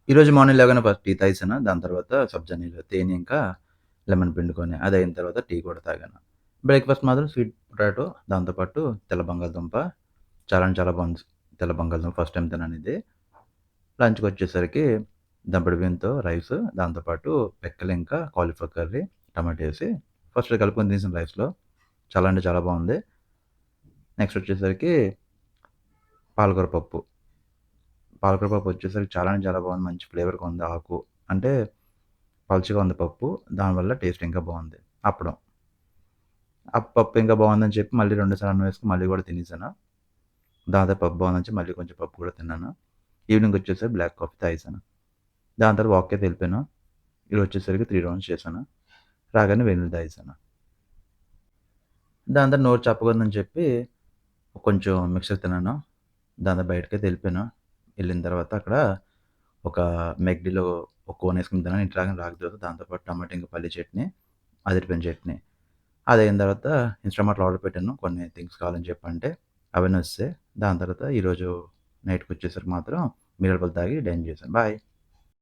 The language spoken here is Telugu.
ఈరోజు మార్నింగ్ లేవగానే ఫస్ట్ టీ తాగేసాను. దాని తర్వాత సబ్జా నీళ్ళు, తేనె ఇంకా లెమన్ పిండుకొని అదయిన తర్వాత టీ కూడా తాగాను. బ్రేక్‌ఫాస్ట్ మాత్రం స్వీట్ పొటాటో దాంతో పాటు తెల్ల బంగాళదుంప చాలా అంటే చాలా బాగుంది. తెల్ల బంగాళదుంప ఫస్ట్ టైమ్ తిన్నానిది. లంచ్‌కొచ్చేసరికి దంపుడు బియ్యంతో రైసు, దాంతో పాటు పిక్కలు ఇంకా కాలీఫ్లవర్ కర్రీ, టమాటో ఏసి ఫస్ట్ కలుపుకొని తినేసాను రైస్‌లో. చాలా అంటే చాలా బాగుంది. నెక్స్ట్ వచ్చేసరికి పాలకూర పప్పు. పాలకూర పప్పు వచ్చేసరికి చాలా అంటే చాలా బాగుంది. మంచి ఫ్లేవర్‌గా ఉంది ఆకు. అంటే పలుచగా ఉంది పప్పు. దానివల్ల టేస్ట్ ఇంకా బావుంది. అప్పడం. ఆ పప్పు ఇంకా బావుందని చెప్పి మళ్ళీ 2 సార్లు అన్నం వేసుకొని మళ్ళీ కూడా తినేసాను. దాంతో పప్పు బావుందని చెప్పి మళ్ళీ కొంచెం పప్పు కూడా తిన్నాను. ఈవినింగ్ వచ్చేసరికి బ్లాక్ కాఫీ తాగేసాను. దాని తర్వాత వాక్‌కయితే ఎళ్ళిపోయాను. ఈడొచ్చేసరికి 3 రౌండ్స్ చేశాను. రాగానే వేడి నీళ్ళు తాగేసాను. దాని తర్వాత నోరు చప్పగా ఉందని చెప్పి కొంచెం మిక్చర్ తిన్నాను. దాని తర్వాత బయటకైతే ఎళ్ళిపోయాను. ఎళ్ళిన తర్వాత అక్కడ ఒక మెక్‌డీలో ఒక కోన్ ఐస్ క్రీమ్ తిన్నాను. ఇంటి రాగానే రాగి దోస, దాంతో పాటు టమాటా ఇంకా పల్లి చట్నీ, అదిరిపోయిన చట్నీ. అదయిన తర్వాత ఇన్‌స్టామార్ట్‌లో ఆర్డర్ పెట్టాను. కొన్ని థింగ్స్ కావాలని చెప్పంటే అవన్నీ వచ్చేసాయి. దాని తర్వాత ఈరోజు నైట్‌కొచ్చేసరికి మాత్రం మిరియాల పాలు తాగి డైన్ చేశాను. బాయ్.